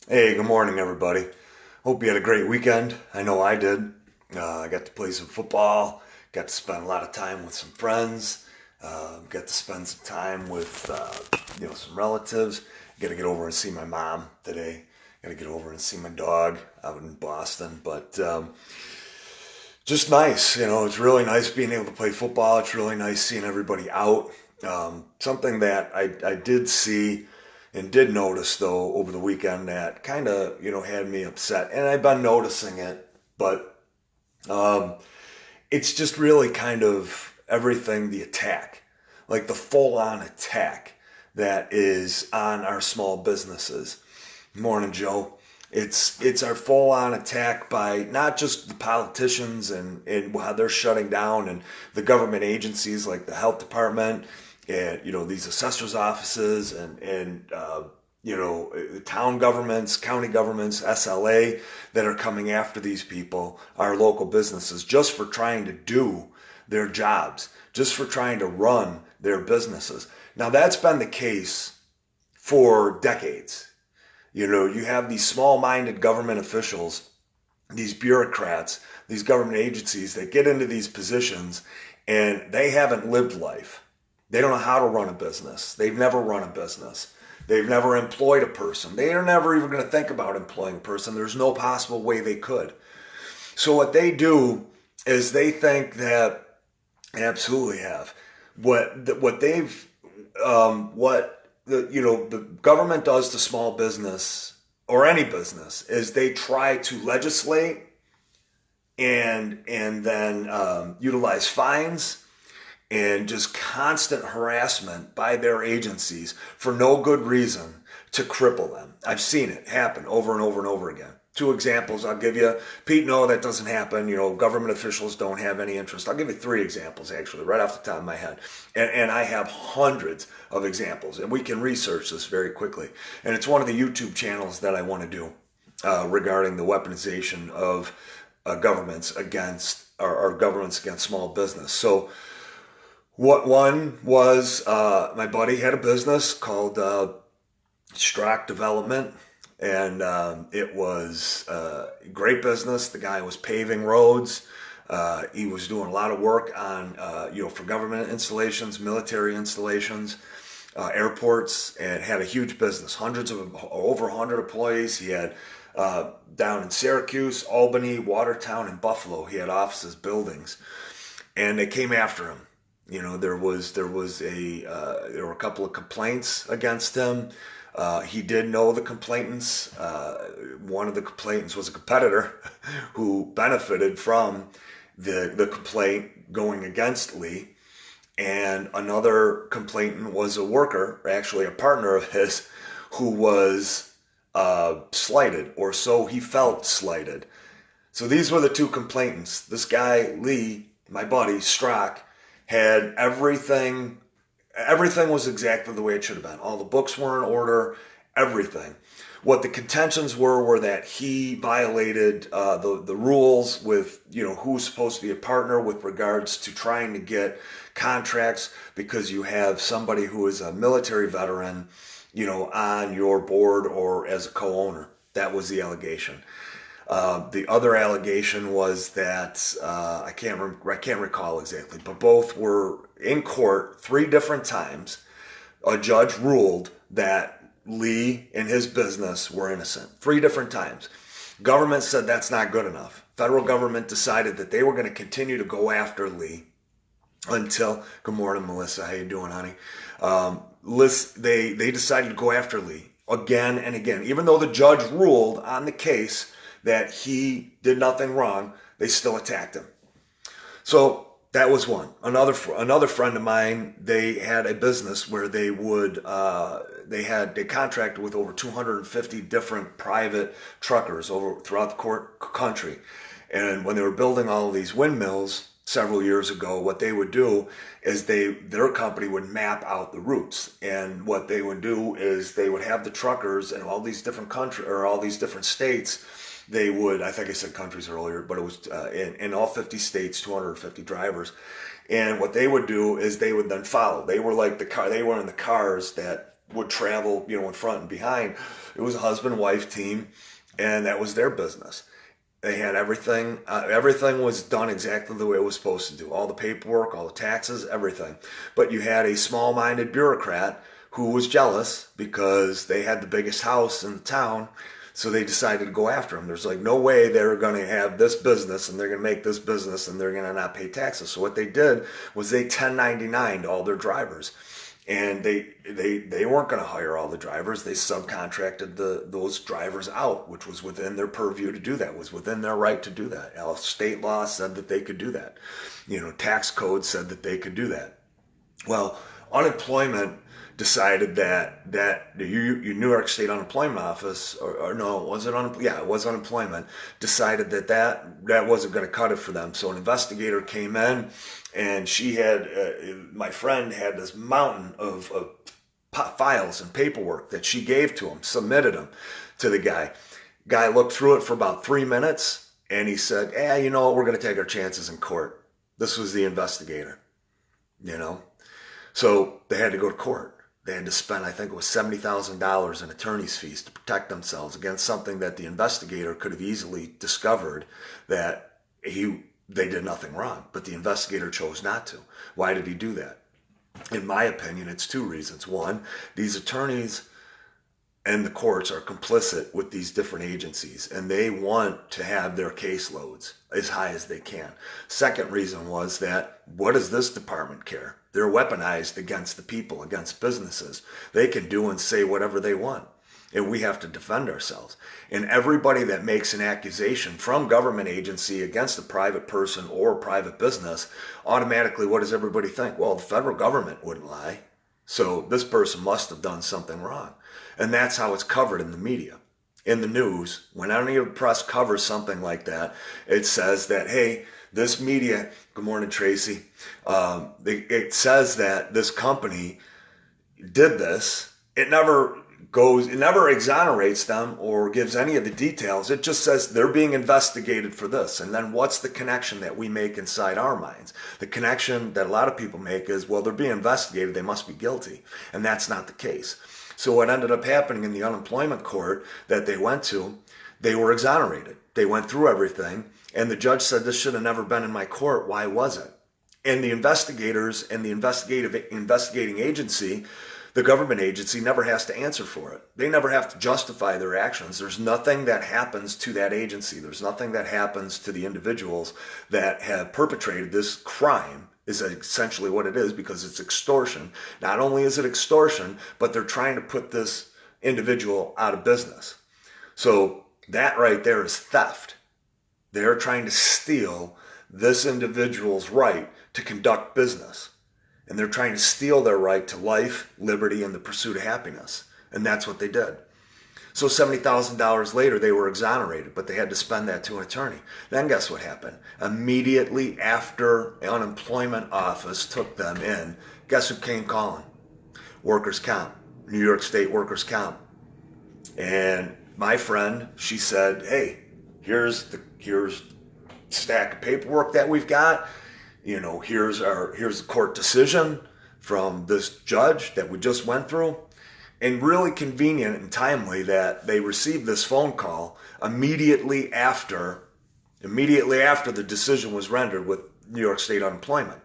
Hey, good morning, everybody. Hope you had a great weekend. I know I did. I got to play some football, got to spend a lot of time with some friends, got to spend some time with some relatives. Got to get over and see my mom today. Got to get over and see my dog out in Boston. But just nice, it's really nice being able to play football. It's really nice seeing everybody out. Something that I did see and did notice though over the weekend that kind of had me upset, and I've been noticing it, but um, it's just really kind of everything the attack, like the full on attack that is on our small businesses. Morning, Joe. It's our full on attack by not just the politicians and how they're shutting down and the government agencies like the health department and these assessors offices and town governments, county governments, SLA that are coming after these people, our local businesses, just for trying to do their jobs, just for trying to run their businesses. Now that's been the case for decades. You have these small-minded government officials, these bureaucrats, these government agencies that get into these positions and they haven't lived life. They don't know how to run a business. They've never run a business. They've never employed a person. They are never even going to think about employing a person. There's no possible way they could. So what they do is they think that absolutely have what they've what the government does to small business or any business is they try to legislate and then utilize fines and just constant harassment by their agencies for no good reason to cripple them. I've seen it happen over and over and over again. Two examples I'll give you. Pete, no, that doesn't happen. Government officials don't have any interest. I'll give you three examples, actually, right off the top of my head. And I have hundreds of examples, and we can research this very quickly. And it's one of the YouTube channels that I want to do regarding the weaponization of governments against or governments against small business. So what one was, my buddy had a business called Strock Development, and it was a great business. The guy was paving roads. He was doing a lot of work on, for government installations, military installations, airports, and had a huge business. Over 100 employees. He had down in Syracuse, Albany, Watertown, and Buffalo. He had offices, buildings, and they came after him. There were a couple of complaints against him. He did know the complainants. One of the complainants was a competitor who benefited from the complaint going against Lee. And another complainant was a worker, actually a partner of his, who was slighted, or so he felt slighted. So these were the two complainants. This guy, Lee, my buddy, Strock, had everything. Everything was exactly the way it should have been. All the books were in order, everything. What the contentions were that he violated the rules with who was supposed to be a partner with regards to trying to get contracts because you have somebody who is a military veteran, on your board or as a co-owner. That was the allegation. The other allegation was that I can't recall exactly, but both were in court three different times. A judge ruled that Lee and his business were innocent three different times. Government said that's not good enough. Federal government decided that they were going to continue to go after Lee until. Good morning, Melissa. How you doing, honey? They decided to go after Lee again and again, even though the judge ruled on the case that he did nothing wrong. They still attacked him. So that was one. Another friend of mine, they had a business where they contracted with over 250 different private truckers over throughout the country. And when they were building all of these windmills several years ago, what they would do is their company would map out the routes. And what they would do is they would have the truckers in all these different all these different states. They would, I think I said countries earlier, but it was in all 50 states, 250 drivers. And what they would do is they would then follow. They were like they were in the cars that would travel, in front and behind. It was a husband-wife team, and that was their business. They had everything. Everything was done exactly the way it was supposed to do. All the paperwork, all the taxes, everything. But you had a small-minded bureaucrat who was jealous because they had the biggest house in the town. So they decided to go after him. There's like no way they're going to have this business and they're going to make this business and they're going to not pay taxes. So what they did was they 1099'd all their drivers. And they weren't going to hire all the drivers. They subcontracted those drivers out, which was within their purview to do that, was within their right to do that. State law said that they could do that. Tax code said that they could do that. Well, unemployment decided that New York State Unemployment Office, or no, was it it was unemployment, decided that wasn't going to cut it for them. So an investigator came in, and she had, my friend had this mountain of files and paperwork that she gave to him, submitted them to the guy. Guy looked through it for about 3 minutes, and he said, you know what, we're going to take our chances in court. This was the investigator, So they had to go to court. They had to spend, I think it was $70,000 in attorney's fees to protect themselves against something that the investigator could have easily discovered that they did nothing wrong, but the investigator chose not to. Why did he do that? In my opinion, it's 2 reasons. One, these attorneys and the courts are complicit with these different agencies, and they want to have their caseloads as high as they can. Second reason was that, what does this department care? They're weaponized against the people, against businesses. They can do and say whatever they want, and we have to defend ourselves. And everybody that makes an accusation from government agency against a private person or a private business, automatically, what does everybody think? Well, the federal government wouldn't lie, so this person must have done something wrong. And that's how it's covered in the media. In the news, when any of the press covers something like that, it says that, hey, this media, good morning, Tracy, it says that this company did this. It never exonerates them or gives any of the details. It just says they're being investigated for this. And then what's the connection that we make inside our minds? The connection that a lot of people make is, well, they're being investigated, they must be guilty. And that's not the case. So what ended up happening in the unemployment court that they went to, they were exonerated. They went through everything, and the judge said, this should have never been in my court. Why was it? And the investigators and the investigating agency, the government agency, never has to answer for it. They never have to justify their actions. There's nothing that happens to that agency. There's nothing that happens to the individuals that have perpetrated this crime, is essentially what it is, because it's extortion. Not only is it extortion, but they're trying to put this individual out of business. So that right there is theft. They're trying to steal this individual's right to conduct business. And they're trying to steal their right to life, liberty, and the pursuit of happiness. And that's what they did. So $70,000 later, they were exonerated, but they had to spend that to an attorney. Then guess what happened? Immediately after the unemployment office took them in, guess who came calling? Workers' comp, New York State Workers' comp. And my friend, she said, hey, here's stack of paperwork that we've got. Here's the court decision from this judge that we just went through. And really convenient and timely that they received this phone call immediately after the decision was rendered with New York State Unemployment.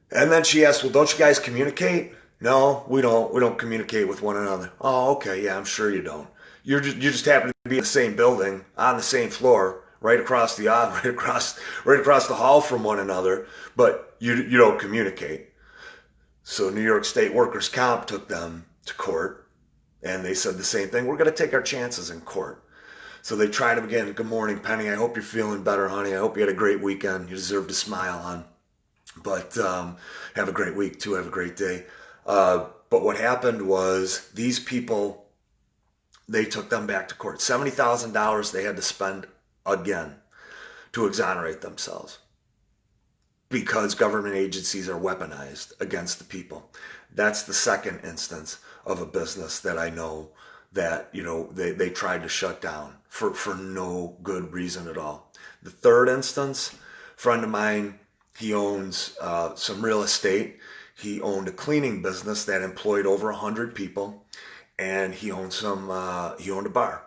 And then she asked, well, don't you guys communicate? No, we don't communicate with one another. Oh, okay, yeah, I'm sure you don't. You just happen to be in the same building, on the same floor, right across the aisle, right across the hall from one another, but you don't communicate. So New York State Workers' Comp took them to court, and they said the same thing. We're going to take our chances in court. So they tried him again. Good morning, Penny. I hope you're feeling better, honey. I hope you had a great weekend. You deserve to smile, hon. But have a great week, too. Have a great day. But what happened was these people, they took them back to court. $70,000 they had to spend again to exonerate themselves, because government agencies are weaponized against the people. That's the second instance of a business that I know that, they tried to shut down for no good reason at all. The third instance, a friend of mine, he owns some real estate. He owned a cleaning business that employed over 100 people, and he owned he owned a bar.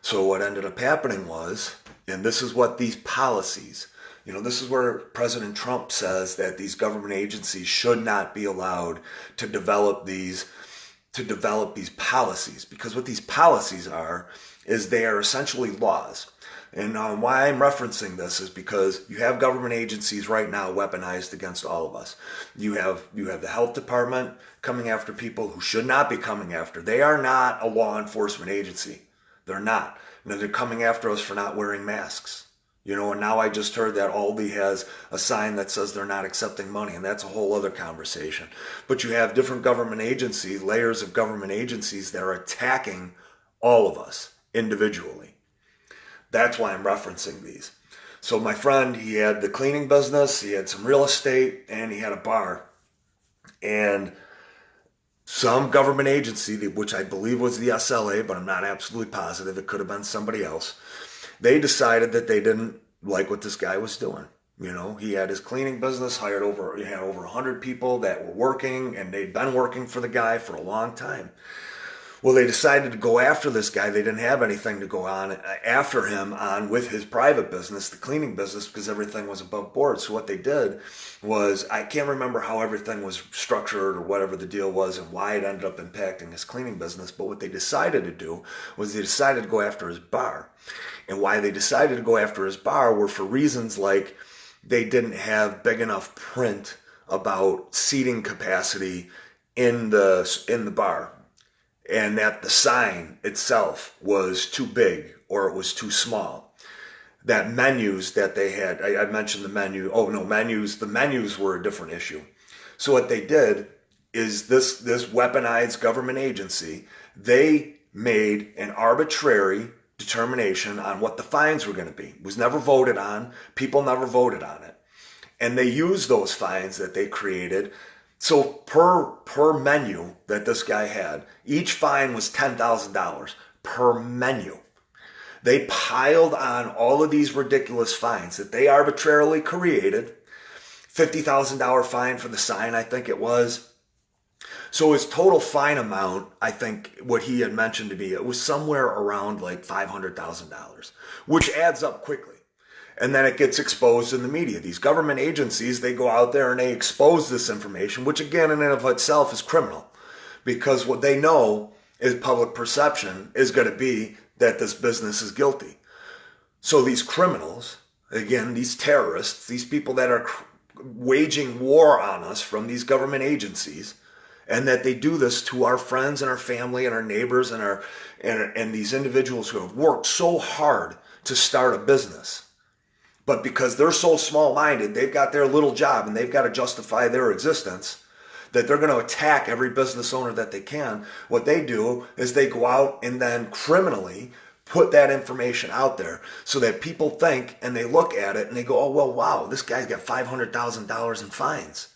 So what ended up happening was, and this is what these policies, this is where President Trump says that these government agencies should not be allowed to develop these policies, because what these policies are is they are essentially laws. And why I'm referencing this is because you have government agencies right now weaponized against all of us. You have the health department coming after people who should not be coming after. They are not a law enforcement agency. They're not. They're coming after us for not wearing masks. And now I just heard that Aldi has a sign that says they're not accepting money, and that's a whole other conversation. But you have different government agencies, layers of government agencies that are attacking all of us individually. That's why I'm referencing these. So my friend, he had the cleaning business, he had some real estate, and he had a bar. And some government agency, which I believe was the SLA, but I'm not absolutely positive, it could have been somebody else, they decided that they didn't like what this guy was doing. He had his cleaning business, he had over 100 people that were working, and they'd been working for the guy for a long time. Well, they decided to go after this guy. They didn't have anything to go on after him on with his private business, the cleaning business, because everything was above board. So what they did was, I can't remember how everything was structured or whatever the deal was and why it ended up impacting his cleaning business. But what they decided to do was they decided to go after his bar. And why they decided to go after his bar were for reasons like they didn't have big enough print about seating capacity in the bar, and that the sign itself was too big or it was too small. That menus that they had, I mentioned the menu. Oh no, the menus were a different issue. So what they did is this weaponized government agency, they made an arbitrary determination on what the fines were going to be. It was never voted on. People never voted on it. And they used those fines that they created. So per menu that this guy had, each fine was $10,000 per menu. They piled on all of these ridiculous fines that they arbitrarily created. $50,000 fine for the sign, I think it was. So his total fine amount, I think what he had mentioned to me, it was somewhere around like $500,000, which adds up quickly. And then it gets exposed in the media. These government agencies, they go out there and they expose this information, which again in and of itself is criminal, because what they know is public perception is going to be that this business is guilty. So these criminals, again, these terrorists, these people that are waging war on us from these government agencies, and that they do this to our friends and our family and our neighbors and these individuals who have worked so hard to start a business. But because they're so small-minded, they've got their little job and they've got to justify their existence, that they're going to attack every business owner that they can. What they do is they go out and then criminally put that information out there so that people think and they look at it and they go, oh, well, wow, this guy's got $500,000 in fines.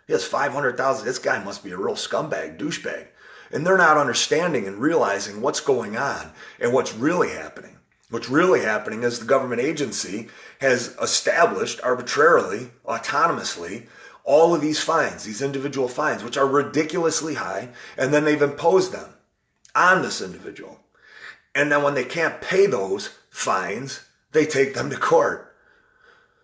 He has $500,000. This guy must be a real scumbag, douchebag. And they're not understanding and realizing what's going on and what's really happening. What's really happening is the government agency has established arbitrarily, autonomously, all of these fines, these individual fines, which are ridiculously high, and then they've imposed them on this individual. And then when they can't pay those fines, they take them to court.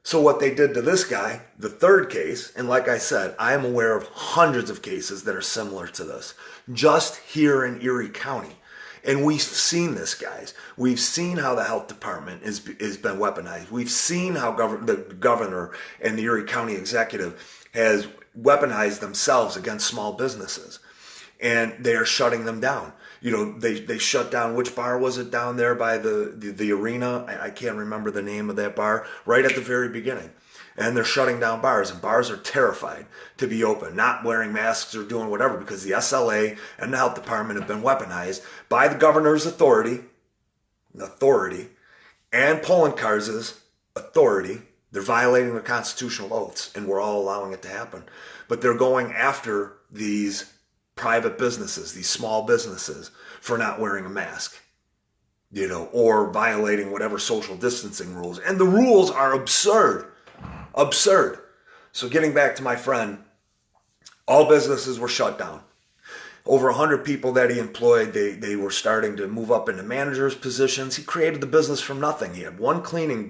So what they did to this guy, the third case, and like I said, I am aware of hundreds of cases that are similar to this, just here in Erie County. And we've seen this, guys. We've seen how the health department has been weaponized. We've seen how the governor and the Erie County executive has weaponized themselves against small businesses. And they are shutting them down. They shut down, which bar was it down there by the arena? I can't remember the name of that bar, right at the very beginning. And they're shutting down bars, and bars are terrified to be open, not wearing masks or doing whatever, because the SLA and the health department have been weaponized by the governor's authority, and Poloncarz's authority. They're violating their constitutional oaths, and we're all allowing it to happen. But they're going after these private businesses, these small businesses, for not wearing a mask, or violating whatever social distancing rules. And the rules are absurd. Absurd. So getting back to my friend, All businesses were shut down. Over 100 people that he employed, they were starting to move up into managers' positions. He created the business from nothing. He had one cleaning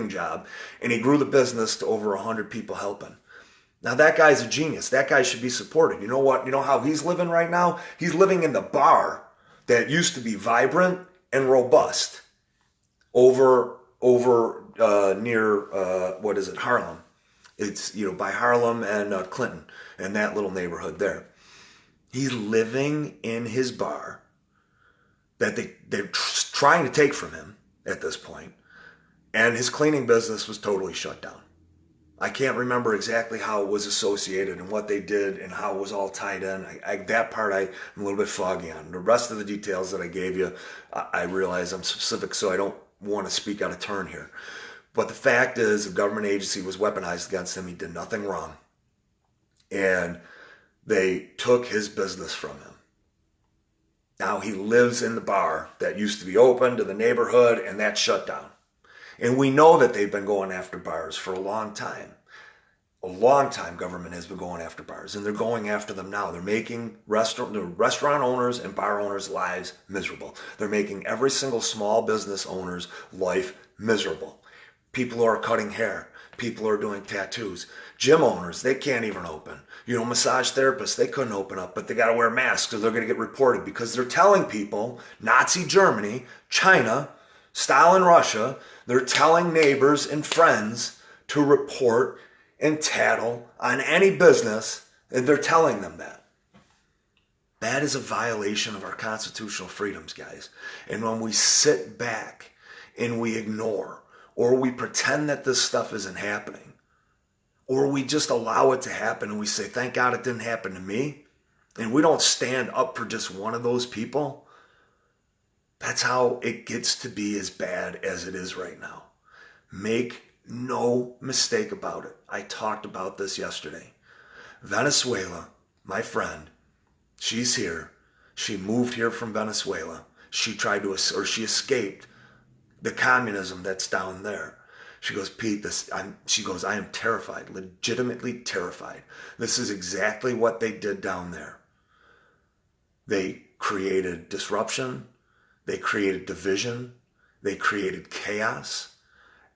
job, and he grew the business to over 100 people helping. Now that guy's a genius. That guy should be supported. You know what? You know how he's living right now? He's living in the bar that used to be vibrant and robust over near what is it, Harlem. It's by Harlem and Clinton and that little neighborhood there. He's living in his bar that they're trying to take from him at this point, and his cleaning business was totally shut down. I can't remember exactly how it was associated and what they did and how it was all tied in. That part I'm a little bit foggy on. The rest of the details that I gave you, I realize I'm specific, so I don't want to speak out of turn here. But the fact is, the government agency was weaponized against him. He did nothing wrong. And they took his business from him. Now he lives in the bar that used to be open to the neighborhood, and that's shut down. And we know that they've been going after bars for a long time. A long time government has been going after bars, and they're going after them now. They're making restaurant owners and bar owners' lives miserable. They're making every single small business owner's life miserable. People are cutting hair. People are doing tattoos. Gym owners, they can't even open. Massage therapists, they couldn't open up, but they got to wear masks or they're going to get reported because they're telling people, Nazi Germany, China, Stalin Russia, they're telling neighbors and friends to report and tattle on any business, and they're telling them that. That is a violation of our constitutional freedoms, guys. And when we sit back and we ignore, or we pretend that this stuff isn't happening, or we just allow it to happen and we say, thank God it didn't happen to me, and we don't stand up for just one of those people, that's how it gets to be as bad as it is right now. Make no mistake about it. I talked about this yesterday. Venezuela, my friend, she's here. She moved here from Venezuela. She escaped the communism that's down there. She goes, Pete, I am terrified, legitimately terrified. This is exactly what they did down there. They created disruption. They created division. They created chaos.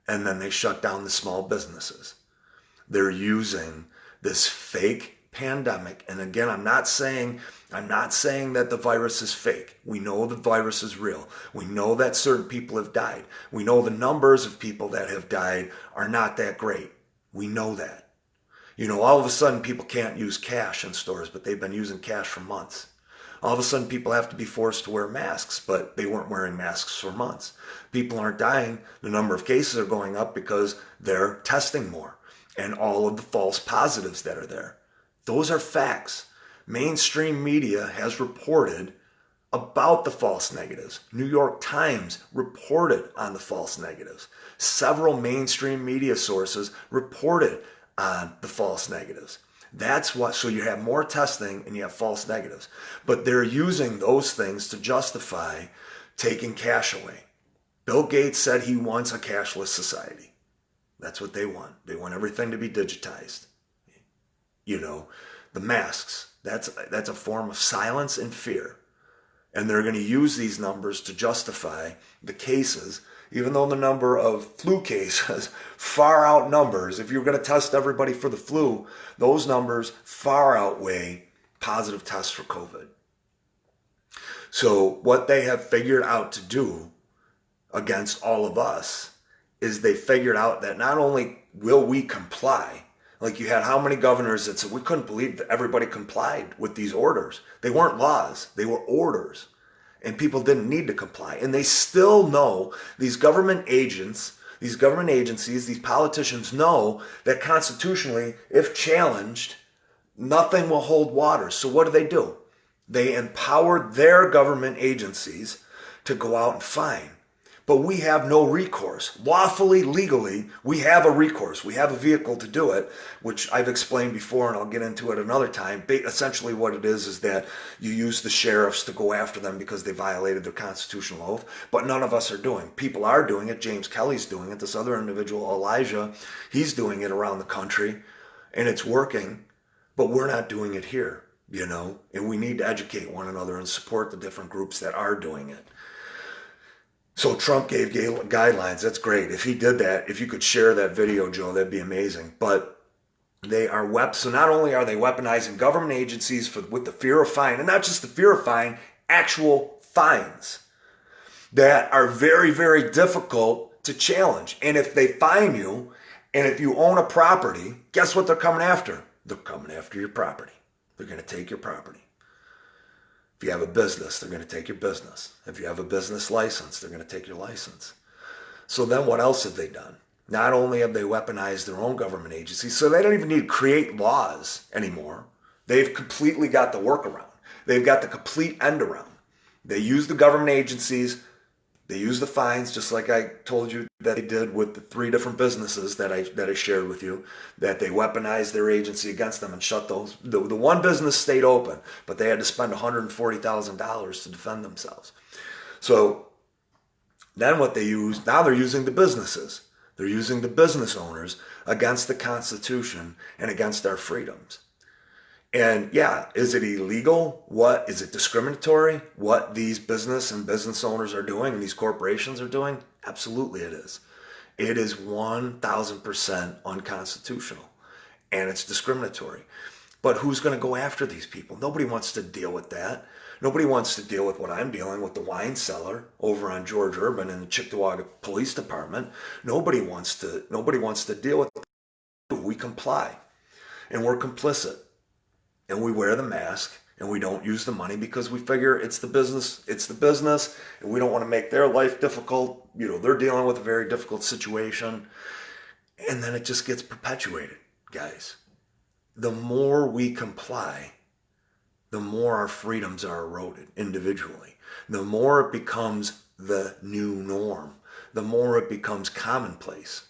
And then they shut down the small businesses. They're using this fake pandemic. And again, I'm not saying that the virus is fake. We know the virus is real. We know that certain people have died. We know the numbers of people that have died are not that great. We know that. All of a sudden people can't use cash in stores, but they've been using cash for months. All of a sudden people have to be forced to wear masks, but they weren't wearing masks for months. People aren't dying. The number of cases are going up because they're testing more and all of the false positives that are there. Those are facts. Mainstream media has reported about the false negatives. New York Times reported on the false negatives. Several mainstream media sources reported on the false negatives. So you have more testing and you have false negatives. But they're using those things to justify taking cash away. Bill Gates said he wants a cashless society. That's what they want. They want everything to be digitized. The masks, that's a form of silence and fear. And they're going to use these numbers to justify the cases, even though the number of flu cases far outnumbers. If you're going to test everybody for the flu, those numbers far outweigh positive tests for COVID. So what they have figured out to do against all of us is they figured out that not only will we comply, like you had how many governors that said we couldn't believe that everybody complied with these orders. They weren't laws, they were orders. And people didn't need to comply. And they still know, these government agencies, these politicians know that constitutionally, if challenged, nothing will hold water. So what do? They empower their government agencies to go out and fine. But we have no recourse. Lawfully, legally, we have a recourse. We have a vehicle to do it, which I've explained before, and I'll get into it another time. Essentially what it is that you use the sheriffs to go after them because they violated their constitutional oath, but none of us are doing. People are doing it. James Kelly's doing it. This other individual, Elijah, he's doing it around the country, and it's working. But we're not doing it here, and we need to educate one another and support the different groups that are doing it. So Trump gave guidelines. That's great. If he did that, if you could share that video, Joe, that'd be amazing. But they are so not only are they weaponizing government agencies with the fear of fine, and not just the fear of fine, actual fines that are very, very difficult to challenge. And if they fine you, and if you own a property, guess what they're coming after? They're coming after your property. They're going to take your property. If you have a business, they're going to take your business. If you have a business license, they're going to take your license. So then what else have they done? Not only have they weaponized their own government agencies, so they don't even need to create laws anymore. They've completely got the workaround. They've got the complete end around. They use the government agencies. They use the fines, just like I told you that they did with the 3 different businesses that I shared with you, that they weaponized their agency against them and shut those. The one business stayed open, but they had to spend $140,000 to defend themselves. So then what they use, now they're using the businesses. They're using the business owners against the Constitution and against our freedoms. And yeah, is it illegal? What is it discriminatory? What these business owners are doing and these corporations are doing? Absolutely it is. It is 1,000% unconstitutional and it's discriminatory. But who's going to go after these people? Nobody wants to deal with that. Nobody wants to deal with what I'm dealing with, the wine cellar over on George Urban in the Cheektowaga Police Department. Nobody wants to deal with it. We comply and we're complicit. And we wear the mask and we don't use the money because we figure it's the business, and we don't want to make their life difficult. They're dealing with a very difficult situation. And then it just gets perpetuated, guys. The more we comply, the more our freedoms are eroded individually. The more it becomes the new norm, the more it becomes commonplace.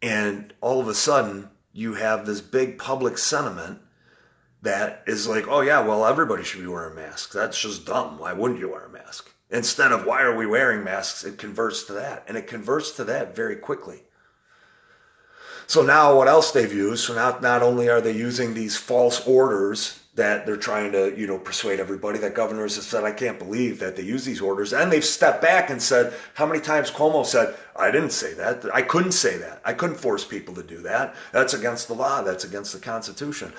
And all of a sudden, you have this big public sentiment that is like, oh yeah, well, everybody should be wearing masks. That's just dumb. Why wouldn't you wear a mask? Instead of why are we wearing masks, it converts to that. And it converts to that very quickly. So now what else they've used? So now not only are they using these false orders that they're trying to, persuade everybody, that governors have said, I can't believe that they use these orders. And they've stepped back and said, how many times Cuomo said, I didn't say that. I couldn't say that. I couldn't force people to do that. That's against the law. That's against the Constitution.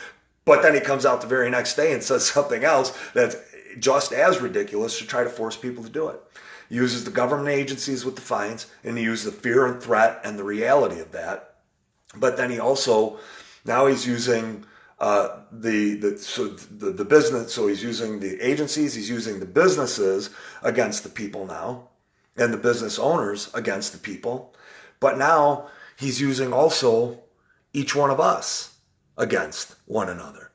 But then he comes out the very next day and says something else that's just as ridiculous to try to force people to do it. He uses the government agencies with the fines, and he uses the fear and threat and the reality of that. But then he also, now he's using the business, so he's using the agencies, he's using the businesses against the people now, and the business owners against the people. But now he's using also each one of us against one another.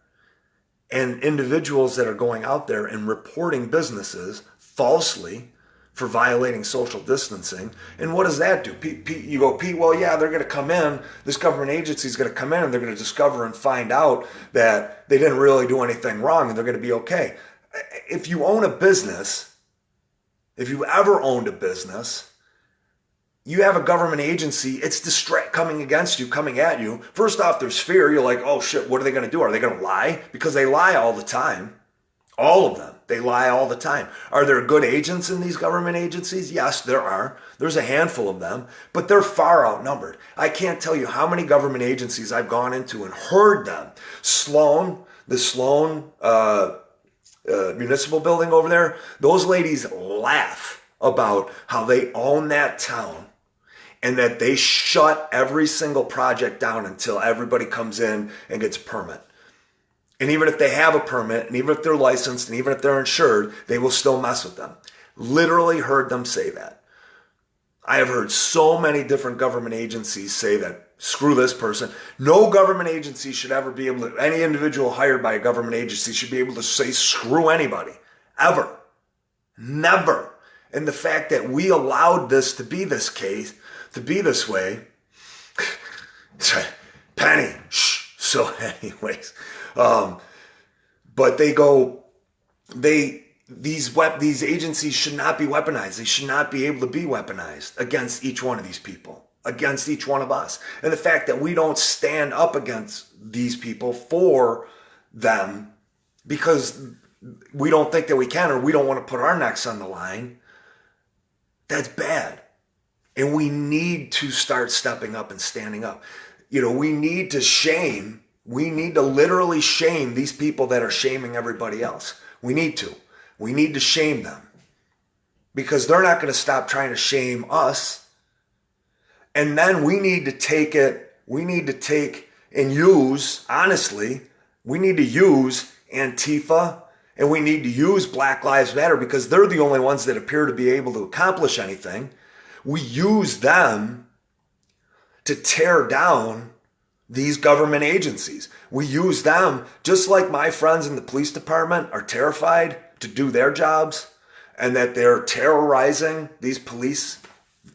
And individuals that are going out there and reporting businesses falsely for violating social distancing. And what does that do? You go, Pete, well, yeah, they're going to come in, this government agency is going to come in and they're going to discover and find out that they didn't really do anything wrong and they're going to be okay. If you own a business, if you ever owned a business, you have a government agency, it's coming against you, coming at you. First off, there's fear. You're like, oh shit, what are they going to do? Are they going to lie? Because they lie all the time. All of them. They lie all the time. Are there good agents in these government agencies? Yes, there are. There's a handful of them, but they're far outnumbered. I can't tell you how many government agencies I've gone into and heard them. The Sloan municipal building over there, those ladies laugh about how they own that town and that they shut every single project down until everybody comes in and gets a permit. And even if they have a permit, and even if they're licensed, and even if they're insured, they will still mess with them. Literally heard them say that. I have heard so many different government agencies say that, screw this person. No government agency should ever be able to, any individual hired by a government agency should be able to say screw anybody. Ever. Never. And the fact that we allowed this to be this case, to be this way, Penny, shh. So anyways, but these agencies should not be weaponized. They should not be able to be weaponized against each one of these people, against each one of us. And the fact that we don't stand up against these people for them because we don't think that we can, or we don't want to put our necks on the line, that's bad. And we need to start stepping up and standing up. We need to literally shame these people that are shaming everybody else. We need to shame them because they're not going to stop trying to shame us. And then we need to take and use, honestly, we need to use Antifa and we need to use Black Lives Matter because they're the only ones that appear to be able to accomplish anything. We use them to tear down these government agencies. We use them just like my friends in the police department are terrified to do their jobs and that they're terrorizing these police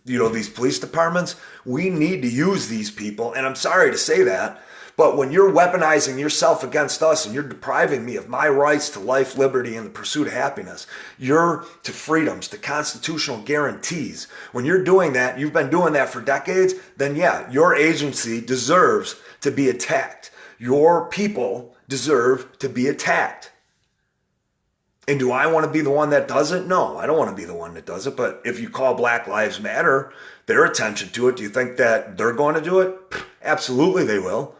departments. We need to use these people. And I'm sorry to say that, but when you're weaponizing yourself against us and you're depriving me of my rights to life, liberty, and the pursuit of happiness, to freedoms, to constitutional guarantees, when you're doing that, you've been doing that for decades, then yeah, your agency deserves to be attacked. Your people deserve to be attacked. And do I want to be the one that does it? No, I don't want to be the one that does it. But if you call Black Lives Matter their attention to it, do you think that they're going to do it? Absolutely they will.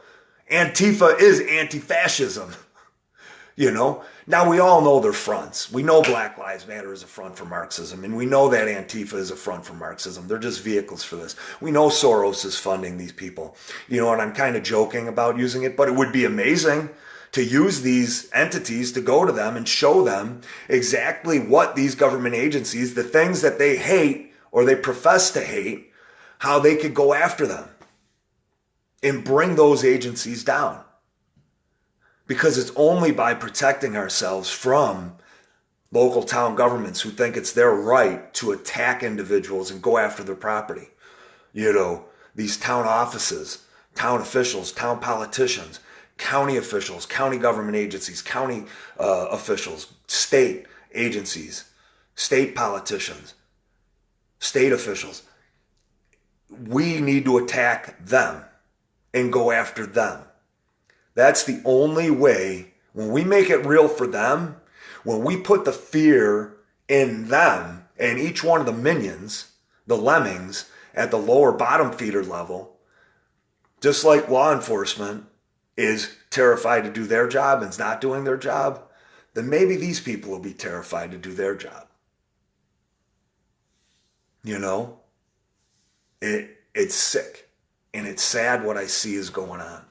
Antifa is anti-fascism. Now we all know their fronts. We know Black Lives Matter is a front for Marxism, and we know that Antifa is a front for Marxism. They're just vehicles for this. We know Soros is funding these people. And I'm kind of joking about using it, but it would be amazing to use these entities to go to them and show them exactly what these government agencies, the things that they hate or they profess to hate, how they could go after them and bring those agencies down. Because it's only by protecting ourselves from local town governments who think it's their right to attack individuals and go after their property. These town offices, town officials, town politicians, county officials, county government agencies, county officials, state agencies, state politicians, state officials. We need to attack them and go after them. That's the only way. When we make it real for them, when we put the fear in them and each one of the minions, the lemmings at the lower bottom feeder level, just like law enforcement is terrified to do their job and is not doing their job, then maybe these people will be terrified to do their job. It's sick and it's sad what I see is going on.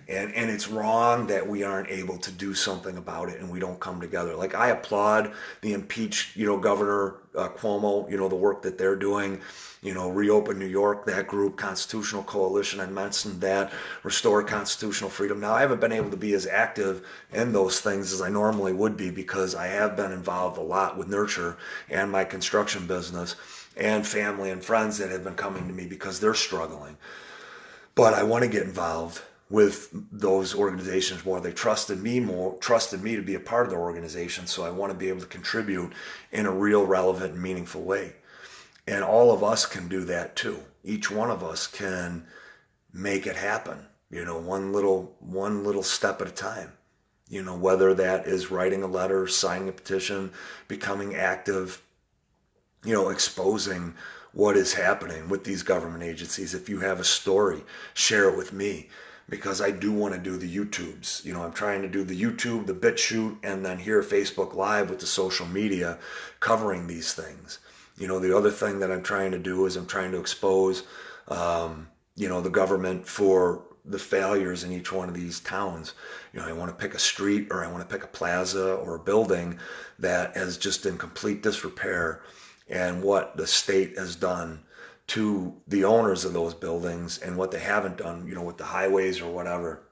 And it's wrong that we aren't able to do something about it and we don't come together. Like, I applaud the impeached, Governor Cuomo, the work that they're doing, Reopen New York, that group, Constitutional Coalition, I mentioned that, Restore Constitutional Freedom. Now, I haven't been able to be as active in those things as I normally would be because I have been involved a lot with Nurture and my construction business and family and friends that have been coming to me because they're struggling. But I want to get involved with those organizations more. They trusted me to be a part of their organization, so I want to be able to contribute in a real, relevant, and meaningful way. And all of us can do that too. Each one of us can make it happen, one little step at a time. Whether that is writing a letter, signing a petition, becoming active, exposing what is happening with these government agencies. If you have a story, share it with me. Because I do want to do the YouTubes. I'm trying to do the YouTube, the BitChute, and then here Facebook Live with the social media covering these things. The other thing that I'm trying to do is I'm trying to expose, the government for the failures in each one of these towns. I want to pick a street or I want to pick a plaza or a building that is just in complete disrepair and what the state has done to the owners of those buildings and what they haven't done, with the highways or whatever.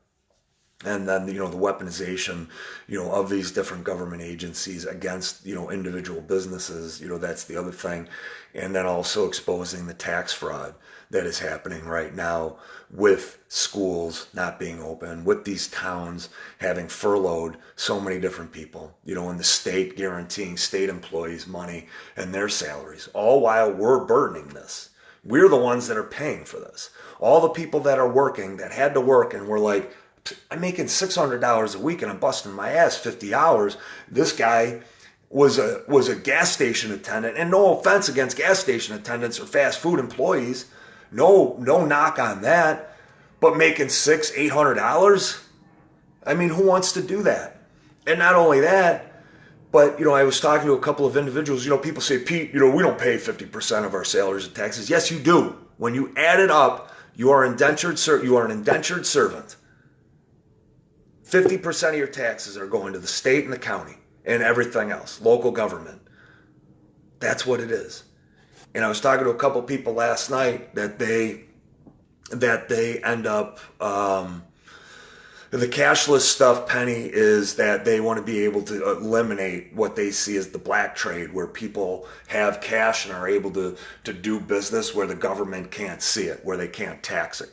And then, the weaponization, of these different government agencies against, individual businesses, that's the other thing. And then also exposing the tax fraud that is happening right now with schools not being open, with these towns having furloughed so many different people, and the state guaranteeing state employees money and their salaries, all while we're burdening this. We're the ones that are paying for this. All the people that are working, that had to work and were like, I'm making $600 a week and I'm busting my ass 50 hours. This guy was a gas station attendant, and no offense against gas station attendants or fast food employees, no knock on that, but making $800. I mean, who wants to do that? And not only that, but I was talking to a couple of individuals. People say, Pete, we don't pay 50% of our salaries and taxes. Yes, you do. When you add it up, you are an indentured servant. 50% of your taxes are going to the state and the county and everything else, local government. That's what it is. And I was talking to a couple people last night that they end up, the cashless stuff, Penny, is that they want to be able to eliminate what they see as the black trade, where people have cash and are able to do business where the government can't see it, where they can't tax it.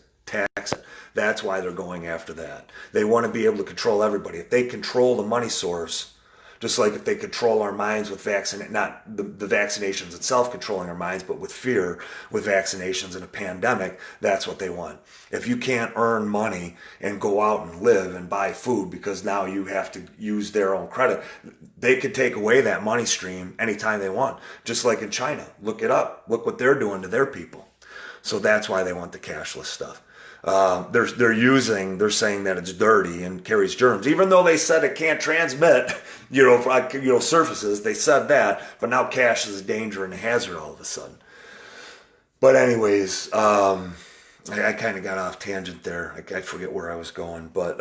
That's why they're going after that. They want to be able to control everybody. If they control the money source, just like if they control our minds with not the vaccinations itself controlling our minds, but with fear, with vaccinations and a pandemic, that's what they want. If you can't earn money and go out and live and buy food because now you have to use their own credit, they could take away that money stream anytime they want. Just like in China. Look it up. Look what they're doing to their people. So that's why they want the cashless stuff. They're saying that it's dirty and carries germs, even though they said it can't transmit, surfaces. They said that, but now cash is a danger and a hazard all of a sudden. But anyways, I kind of got off tangent there. I forget where I was going, but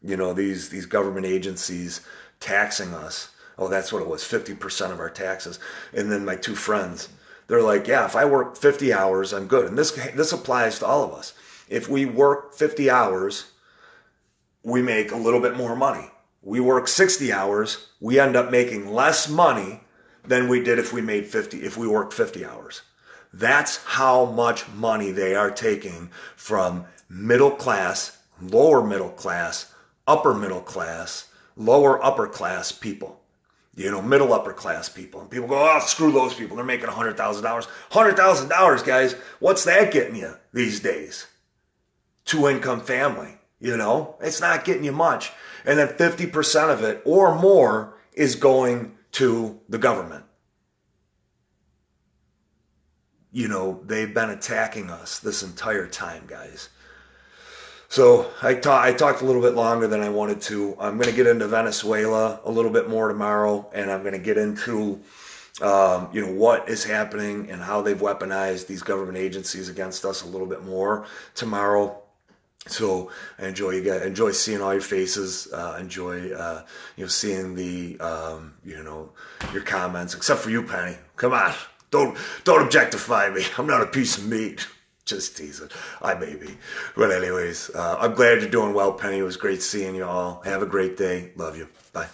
these government agencies taxing us. Oh, that's what it was, 50% of our taxes. And then my two friends, they're like, yeah, if I work 50 hours, I'm good. And this applies to all of us. If we work 50 hours, we make a little bit more money. We work 60 hours, we end up making less money than we did if we worked 50 hours. That's how much money they are taking from middle class, lower middle class, upper middle class, lower upper class people. Middle upper class people. And people go, oh, screw those people. They're making $100,000. $100,000, guys, what's that getting you these days? Two-income family, it's not getting you much. And then 50% of it or more is going to the government. They've been attacking us this entire time, guys. So I talked a little bit longer than I wanted to. I'm going to get into Venezuela a little bit more tomorrow, and I'm going to get into what is happening and how they've weaponized these government agencies against us a little bit more tomorrow. So I enjoy seeing all your faces, enjoy seeing the your comments, except for you, Penny. Come on, don't objectify me. I'm not a piece of meat. Just teasing. I may be. But anyways, I'm glad you're doing well, Penny. It was great seeing you all. Have a great day. Love you. Bye.